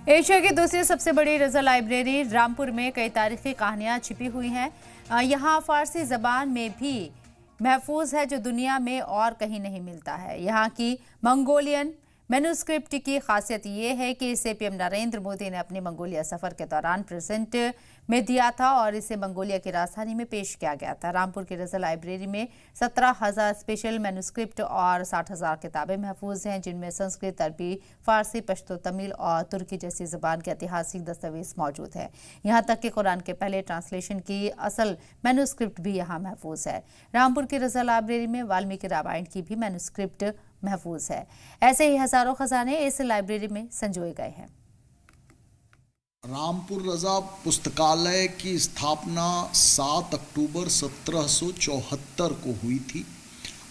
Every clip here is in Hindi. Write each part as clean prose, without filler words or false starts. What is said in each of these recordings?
एशिया की दूसरी सबसे बड़ी रज़ा लाइब्रेरी रामपुर में कई तारीखी कहानियां छिपी हुई हैं। यहाँ फारसी ज़बान में भी महफूज है जो दुनिया में और कहीं नहीं मिलता है। यहाँ की मंगोलियन मैन्युस्क्रिप्ट की खासियत ये है कि इसे पीएम नरेंद्र मोदी ने अपने मंगोलिया सफर के दौरान प्रेजेंट में दिया था और इसे मंगोलिया की राजधानी में पेश किया गया था। रामपुर की रज़ा लाइब्रेरी में 17,000 स्पेशल मैन्युस्क्रिप्ट और 60,000 किताबें महफूज हैं, जिनमें संस्कृत, अरबी, फारसी, पश्तो, तमिल और तुर्की जैसी ज़बान के ऐतिहासिक दस्तावेज मौजूद है। यहाँ तक कि कुरान के पहले ट्रांसलेशन की असल मैन्युस्क्रिप्ट भी यहाँ महफूज है। रामपुर की रज़ा लाइब्रेरी में वाल्मीकि रामायण की भी मैन्युस्क्रिप्ट महफूज है। ऐसे ही हजारों खजाने इस लाइब्रेरी में संजोए गए हैं। रामपुर रज़ा पुस्तकालय की स्थापना 7 अक्टूबर 1774 को हुई थी।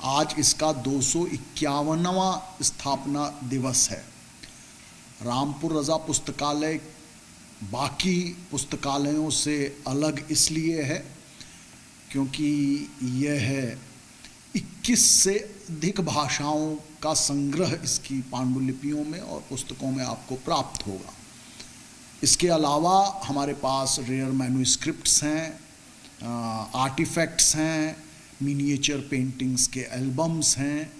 आज इसका 251वां स्थापना दिवस है। रामपुर रज़ा पुस्तकालय बाकी पुस्तकालयों से अलग इसलिए है क्योंकि यह 21 से अधिक भाषाओं का संग्रह इसकी पांडुलिपियों में और पुस्तकों में आपको प्राप्त होगा। इसके अलावा हमारे पास रेयर मैन्युस्क्रिप्ट्स हैं, आर्टिफैक्ट्स हैं, मिनिएचर पेंटिंग्स के एल्बम्स हैं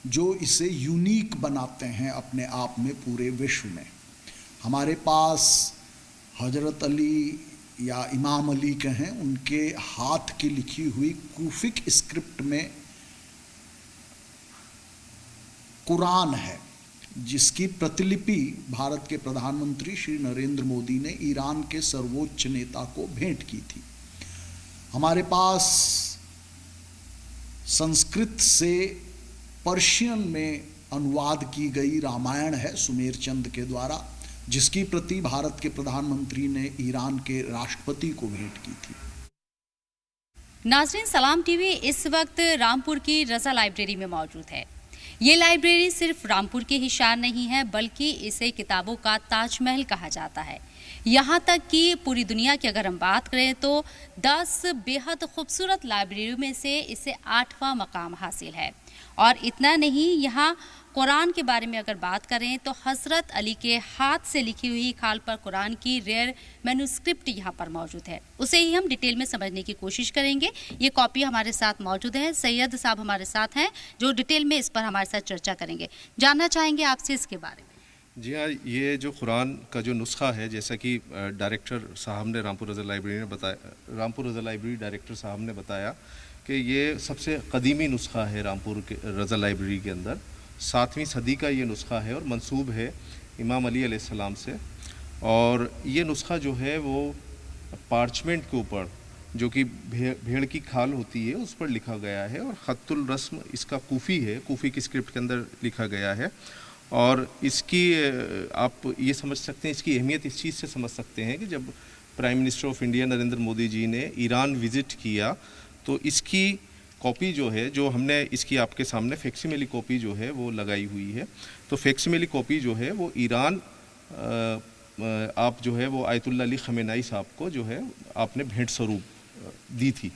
जो इसे यूनिक बनाते हैं अपने आप में पूरे विश्व में। हमारे पास हजरत अली या इमाम अली कहें, उनके हाथ की लिखी हुई कूफिक स्क्रिप्ट में कुरान है, जिसकी प्रतिलिपि भारत के प्रधानमंत्री श्री नरेंद्र मोदी ने ईरान के सर्वोच्च नेता को भेंट की थी। हमारे पास संस्कृत से पर्शियन में अनुवाद की गई रामायण है सुमेर चंद के द्वारा, जिसकी प्रति भारत के प्रधानमंत्री ने ईरान के राष्ट्रपति को भेंट की थी। नाज़रीन, सलाम टीवी इस वक्त रामपुर की रज़ा लाइब्रेरी में मौजूद है। ये लाइब्रेरी सिर्फ रामपुर की ही शान नहीं है, बल्कि इसे किताबों का ताजमहल कहा जाता है। यहाँ तक कि पूरी दुनिया की अगर हम बात करें तो 10 बेहद खूबसूरत लाइब्रेरियों में से इसे 8वां मकाम हासिल है। और इतना नहीं, यहाँ कुरान के बारे में अगर बात करें तो हज़रत अली के हाथ से लिखी हुई खाल पर कुरान की रेयर मैन्युस्क्रिप्ट यहाँ पर मौजूद है। उसे ही हम डिटेल में समझने की कोशिश करेंगे। ये कॉपी हमारे साथ मौजूद है। सैयद साहब हमारे साथ हैं जो डिटेल में इस पर हमारे साथ चर्चा करेंगे। जानना चाहेंगे आपसे इसके बारे में। जी हाँ, ये जो कुरान का जो नुस्खा है, जैसा कि डायरेक्टर साहब ने रामपुर रज़ा लाइब्रेरी ने बताया, रामपुर रज़ा लाइब्रेरी डायरेक्टर साहब ने बताया कि ये सबसे कदीमी नुस्खा है रामपुर के रज़ा लाइब्रेरी के अंदर। 7वीं सदी का ये नुस्खा है और मंसूब है इमाम अली अलैहिस्सलाम से। और ये नुस्खा जो है वो पार्चमेंट के ऊपर, जो कि भेड़ की खाल होती है, उस पर लिखा गया है और ख़त्तुल रस्म इसका कूफ़ी है, कूफ़ी की स्क्रिप्ट के अंदर लिखा गया है। और इसकी आप ये समझ सकते हैं, इसकी अहमियत इस चीज़ से समझ सकते हैं कि जब prime minister of India Narendra Modi ji ने ईरान विज़िट किया तो इसकी कॉपी जो है, जो हमने इसकी आपके सामने फैक्सिमिली कॉपी जो है वो लगाई हुई है। तो फैक्सिमिली कॉपी जो है वो ईरान आप जो है वो आयतुल्लाह अली खमेनाई साहब को जो है आपने भेंट स्वरूप दी थी।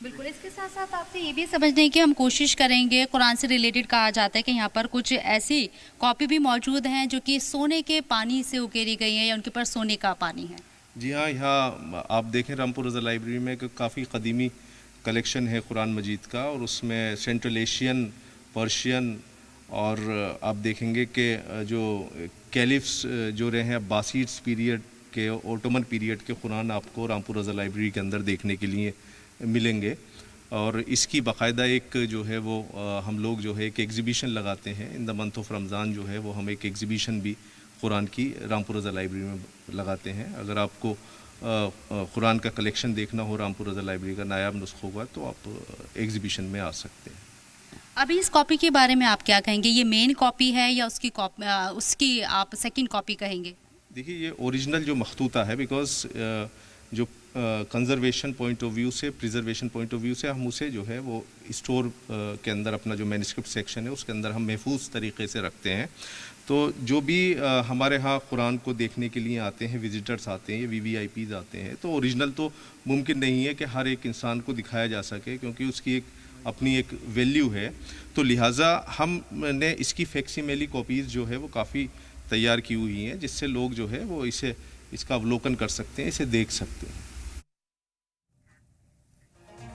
बिल्कुल, इसके साथ साथ आपसे ये भी समझने की हम कोशिश करेंगे, कुरान से रिलेटेड कहा जाता है कि यहाँ पर कुछ ऐसी कॉपी भी मौजूद हैं जो कि सोने के पानी से उकेरी गई हैं या उनके ऊपर सोने का पानी है। जी हाँ, यहाँ आप देखें रामपुर रज़ा लाइब्रेरी में काफ़ी कदीमी कलेक्शन है कुरान मजीद का, और उसमें सेंट्रल एशियन, पर्शियन और आप देखेंगे कि जो कैलिफ्स जो रहे हैं अब्बासीड्स पीरियड के, ओटोमन पीरियड के कुरान आपको रामपुर रज़ा लाइब्रेरी के अंदर देखने के लिए मिलेंगे। और इसकी बाकायदा एक जो है वो हम लोग जो है एक एग्ज़िबिशन लगाते हैं। In the month of Ramzan जो है वो हम एक एग्ज़िबिशन भी कुरान की रामपुर रज़ा लाइब्रेरी में लगाते हैं। अगर आपको कुरान का कलेक्शन देखना हो रामपुर रज़ा लाइब्रेरी का नायाब नुस्खों का, तो आप एग्ज़िबिशन में आ सकते हैं। अभी इस कॉपी के बारे में आप क्या कहेंगे? ये मेन कॉपी है या उसकी आप सेकंड कॉपी कहेंगे? देखिए, ये ओरिजिनल जो मखतूता है, बिकॉज जो कंजर्वेशन पॉइंट ऑफ व्यू से, प्रिजर्वेशन पॉइंट ऑफ व्यू से हम उसे जो है वो स्टोर के अंदर अपना जो मैन्युस्क्रिप्ट सेक्शन है उसके अंदर हम महफूज तरीके से रखते हैं। तो जो भी हमारे यहाँ कुरान को देखने के लिए आते हैं, विजिटर्स आते हैं, VVIPs आते हैं, तो ओरिजिनल तो मुमकिन नहीं है कि हर एक इंसान को दिखाया जा सके, क्योंकि उसकी एक अपनी एक वैल्यू है। तो लिहाजा हमने इसकी फैक्सिमिली कॉपीज़ जो है वो काफ़ी तैयार की हुई हैं, जिससे लोग जो है वो इसका अवलोकन कर सकते हैं, इसे देख सकते हैं।